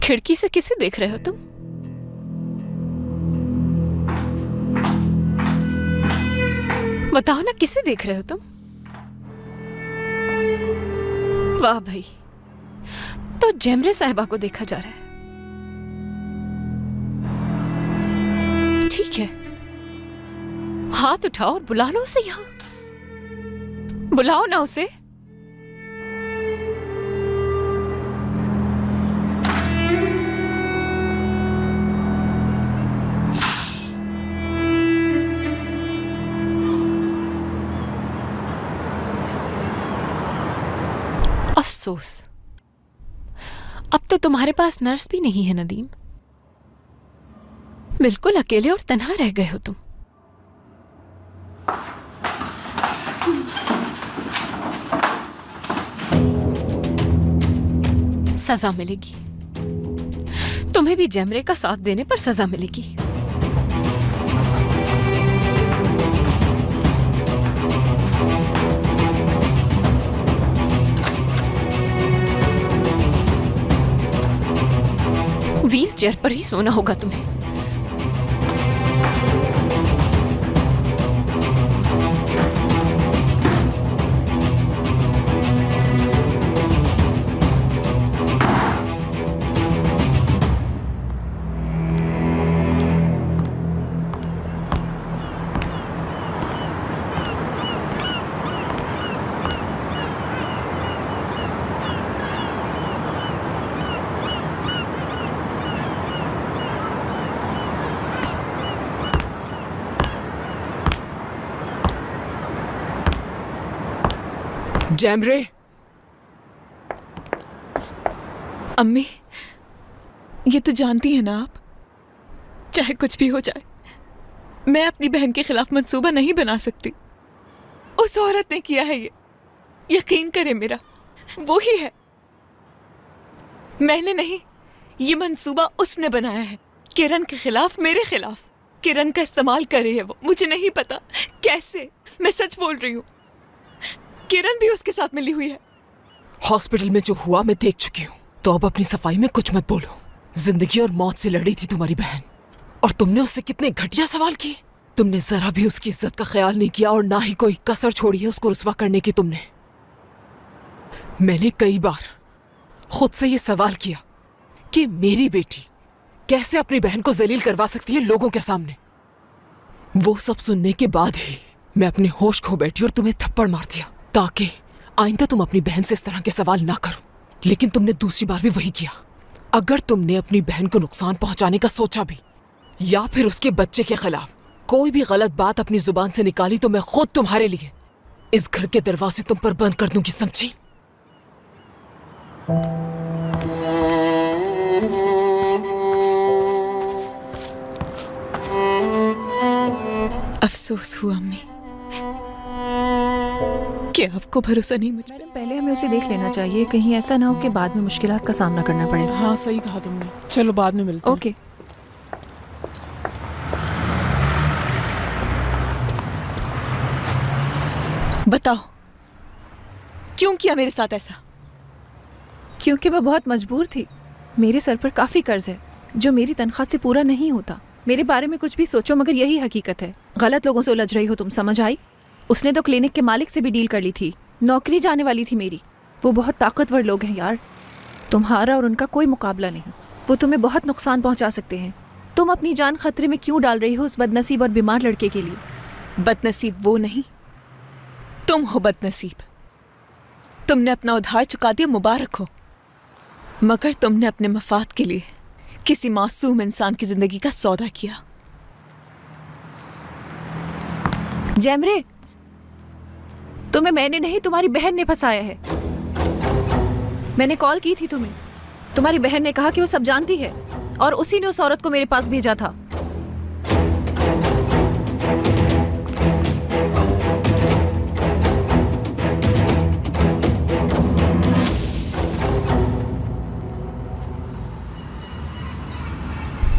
खिड़की से किसे देख रहे हो तुम? बताओ ना, किसे देख रहे हो तुम? वाह भाई, तो जेमरे साहिबा को देखा जा रहा है। ठीक है, हाथ उठाओ और बुला लो उसे यहां। बुलाओ ना उसे। अफसोस, अब तो तुम्हारे पास नर्स भी नहीं है नदीम। बिल्कुल अकेले और तन्हा रह गए हो तुम। सजा मिलेगी तुम्हें भी। जेमरे का साथ देने पर सजा मिलेगी। व्हील चेयर पर ही सोना होगा तुम्हें। जेमरे, अम्मी, ये तो जानती है ना आप, चाहे कुछ भी हो जाए, मैं अपनी बहन के खिलाफ मंसूबा नहीं बना सकती। उस औरत ने किया है ये, यकीन करे मेरा, वो ही है। मैंने नहीं, ये मंसूबा उसने बनाया है, किरण के खिलाफ, मेरे खिलाफ। किरण का इस्तेमाल कर रही है वो, मुझे नहीं पता कैसे। मैं सच बोल रही हूँ, किरण भी उसके साथ मिली हुई है। हॉस्पिटल में जो हुआ मैं देख चुकी हूँ, तो अब अपनी सफाई में कुछ मत बोलो। जिंदगी और मौत से लड़ी थी तुम्हारी बहन, और तुमने उससे कितने घटिया सवाल किए। तुमने जरा भी उसकी इज्जत का ख्याल नहीं किया, और ना ही कोई कसर छोड़ी है उसको रुस्वा करने की तुमने। मैंने कई बार खुद से ये सवाल किया कि मेरी बेटी कैसे अपनी बहन को जलील करवा सकती है लोगों के सामने। वो सब सुनने के बाद ही मैं अपने होश खो बैठी और तुम्हें थप्पड़ मार दिया, ताकि आइंदा तुम अपनी बहन से इस तरह के सवाल ना करो। लेकिन तुमने दूसरी बार भी वही किया। अगर तुमने अपनी बहन को नुकसान पहुंचाने का सोचा भी, या फिर उसके बच्चे के खिलाफ कोई भी गलत बात अपनी जुबान से निकाली, तो मैं खुद तुम्हारे लिए इस घर के दरवाजे तुम पर बंद कर दूंगी, समझी? अफसोस हुआ अम्मी कि आपको भरोसा नहीं मुझ। मैडम, पहले हमें उसे देख लेना चाहिए, कहीं ऐसा ना हो कि बाद में मुश्किलात का सामना करना पड़े। हाँ, सही कहा तुमने। चलो बाद में मिलते हैं। ओके। बताओ, क्यों किया मेरे साथ ऐसा? क्योंकि मैं बहुत मजबूर थी। मेरे सर पर काफ़ी कर्ज है जो मेरी तनख्वाह से पूरा नहीं होता। मेरे बारे में कुछ भी सोचो, मगर यही हकीकत है। गलत लोगों से उलझ रही हो तुम, समझ आई? उसने तो क्लिनिक के मालिक से भी डील कर ली थी, नौकरी जाने वाली थी मेरी। वो बहुत ताकतवर लोग हैं यार, तुम्हारा और उनका कोई मुकाबला नहीं। वो तुम्हें बहुत नुकसान पहुंचा सकते हैं। तुम अपनी जान खतरे में क्यों डाल रही हो उस बदनसीब और बीमार लड़के के लिए? बदनसीब वो नहीं, तुम हो बदनसीब। तुमने अपना उधार चुका दिया, मुबारक हो। मगर तुमने अपने मफाद के लिए किसी मासूम इंसान की जिंदगी का सौदा किया। जेमरे, तुम्हें मैंने नहीं, तुम्हारी बहन ने फंसाया है। मैंने कॉल की थी तुम्हें, तुम्हारी बहन ने कहा कि वो सब जानती है, और उसी ने उस औरत को मेरे पास भेजा था।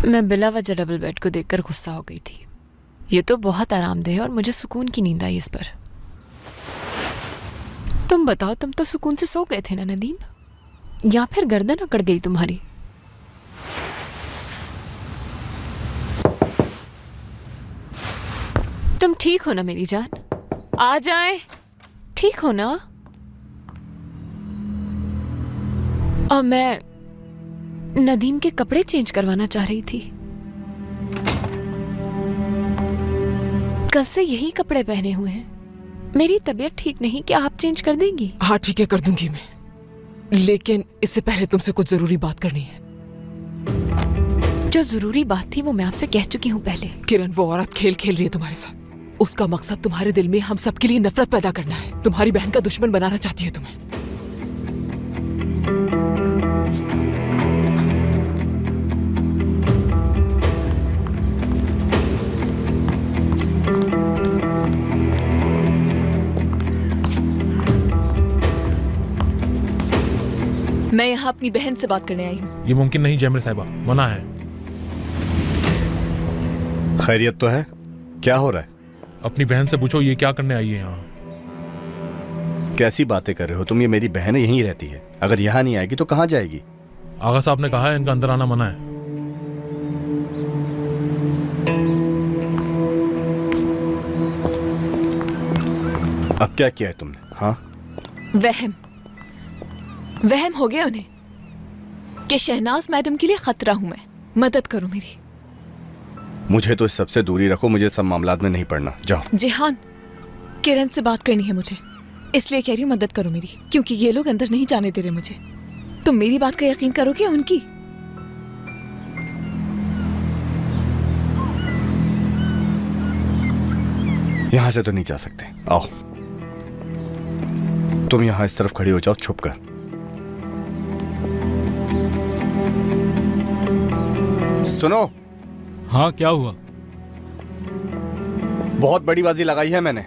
मैं बिला वजह डबल बेड को देखकर गुस्सा हो गई थी। ये तो बहुत आरामदेह है और मुझे सुकून की नींद आई इस पर। तुम बताओ, तुम तो सुकून से सो गए थे ना नदीम? या फिर गर्दन अकड़ गई तुम्हारी? तुम ठीक हो ना मेरी जान? आ जाए, ठीक हो ना? और मैं नदीम के कपड़े चेंज करवाना चाह रही थी। कल से यही कपड़े पहने हुए हैं। मेरी तबीयत ठीक नहीं, क्या आप चेंज कर देंगी? हाँ ठीक है, कर दूंगी मैं, लेकिन इससे पहले तुमसे कुछ जरूरी बात करनी है। जो जरूरी बात थी वो मैं आपसे कह चुकी हूँ पहले। किरण, वो औरत खेल खेल रही है तुम्हारे साथ। उसका मकसद तुम्हारे दिल में हम सबके लिए नफरत पैदा करना है। तुम्हारी बहन का दुश्मन बनाना चाहती है तुम्हें। मैं यहाँ अपनी बहन से बात करने आई हूँ। ये मुमकिन नहीं जैमरे साहिबा, मना है। खैरियत तो है? क्या हो रहा है? अपनी बहन से पूछो ये क्या करने आई है यहाँ। कैसी बातें कर रहे हो तुम? ये मेरी बहन यहीं रहती है, अगर यहाँ नहीं आएगी तो कहाँ जाएगी? आगा साहब ने कहा है इनका अंदर आना मना है। अब क्या किया है तुमने? हाँ, वहम हो गया उन्हें कि शहनाज मैडम के लिए खतरा हूं मैं। मदद करो मेरी। मुझे तो इस सबसे दूरी रखो, मुझे सब मामलात में नहीं पड़ना। जाओ। जिहान, किरण से बात करनी है मुझे, इसलिए कह रही हूँ मदद करो मेरी, क्योंकि ये लोग अंदर नहीं जाने दे रहे मुझे। तुम मेरी बात का यकीन करोगे या उनकी? यहां से तो नहीं जा सकते। आओ, तुम यहां इस तरफ खड़ी हो जाओ छुप कर। सुनो। हाँ, क्या हुआ? बहुत बड़ी बाजी लगाई है मैंने,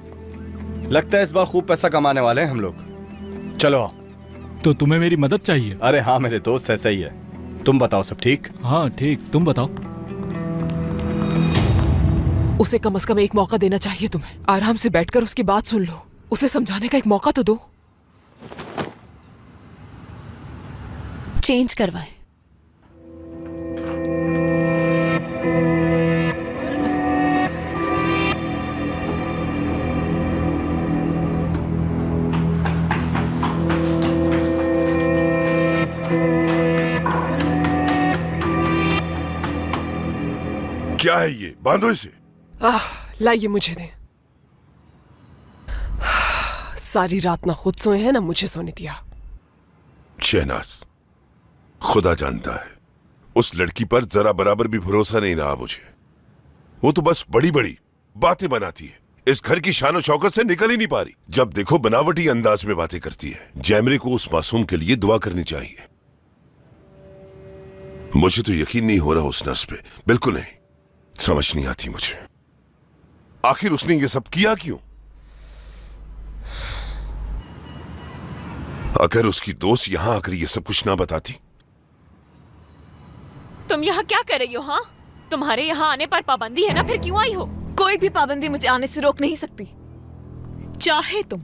लगता है इस बार खूब पैसा कमाने वाले हैं हम लोग। चलो आओ। तो तुम्हें मेरी मदद चाहिए? अरे हाँ, मेरे दोस्त ऐसा ही है। तुम बताओ, सब ठीक? हाँ ठीक, तुम बताओ। उसे कम से कम एक मौका देना चाहिए तुम्हें। आराम से बैठकर उसकी बात सुन लो, उसे समझाने का एक मौका तो दो। चेंज करवाएं। क्या है ये? बांधो इसे। लाइए मुझे दें। सारी रात ना खुद सोए हैं ना मुझे सोने दिया। शहनाज, खुदा जानता है उस लड़की पर जरा बराबर भी भरोसा नहीं रहा मुझे। वो तो बस बड़ी बड़ी बातें बनाती है, इस घर की शान और शौकत से निकल ही नहीं पा रही। जब देखो बनावटी अंदाज में बातें करती है। जैमरे को उस मासूम के लिए दुआ करनी चाहिए। मुझे तो यकीन नहीं हो रहा उस नर्स पे, बिल्कुल नहीं। समझ नहीं आती मुझे, आखिर उसने ये सब किया क्यों? अगर उसकी दोस्त यहां आकर ये सब कुछ ना बताती। तुम यहाँ क्या कर रही हो? हाँ, तुम्हारे यहाँ आने पर पाबंदी है ना, फिर क्यों आई हो? कोई भी पाबंदी मुझे आने से रोक नहीं सकती। चाहे तुम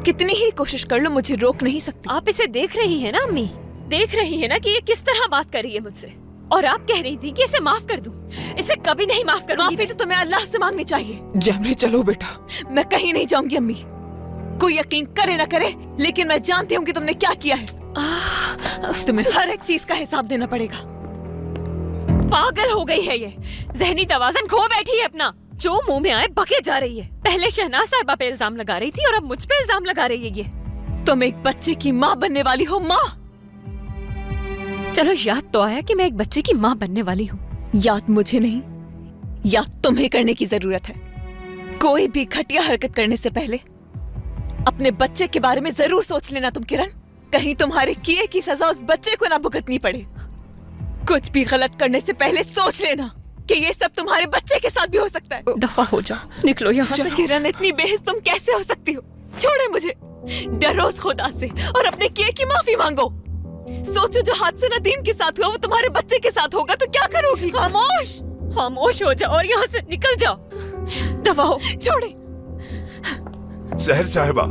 कितनी ही कोशिश कर लो, मुझे रोक नहीं सकती। आप इसे देख रही है ना अम्मी, देख रही है ना कि ये किस तरह बात कर रही है मुझसे, और आप कह रही थी कि इसे माफ कर दूं। इसे कभी नहीं माफ करूंगी। माफी तो तुम्हें अल्लाह से मांगनी चाहिए। जैमरे चलो बेटा। मैं कहीं नहीं जाऊंगी अम्मी, कोई यकीन करे ना करे, लेकिन मैं जानती हूँ कि तुमने क्या किया है। तुम्हें हर एक चीज का हिसाब देना पड़ेगा। पागल हो गई है ये, जहनी तवाज़ुन खो बैठी है अपना। जो मुंह में आए बके जा रही है। पहले शहनाज साहिबा पे इल्जाम लगा रही थी और अब मुझ पे इल्जाम लगा रही है ये। तुम एक बच्चे की माँ बनने वाली हो। माँ, चलो याद तो आया कि मैं एक बच्चे की माँ बनने वाली हूँ। याद मुझे नहीं, याद तुम्हें करने की जरूरत है। कोई भी घटिया हरकत करने से पहले अपने बच्चे के बारे में जरूर सोच लेना तुम किरण। कहीं तुम्हारे किए की सजा उस बच्चे को ना भुगतनी पड़े। कुछ भी गलत करने से पहले सोच लेना कि ये सब तुम्हारे बच्चे के साथ भी हो सकता है। दफा हो जाओ, निकलो यहाँ से। किरण, इतनी बेहिस तुम कैसे हो सकती हो? छोड़े मुझे, डरो उस खुदा से और अपने किए की माफी मांगो। सोचो जो हादसा नदीम के साथ हुआ वो तुम्हारे बच्चे के साथ होगा तो क्या करोगी? खामोश, खामोश हो जाओ और यहाँ से निकल जाओ। दफा हो। छोड़े। सहर साहिबा,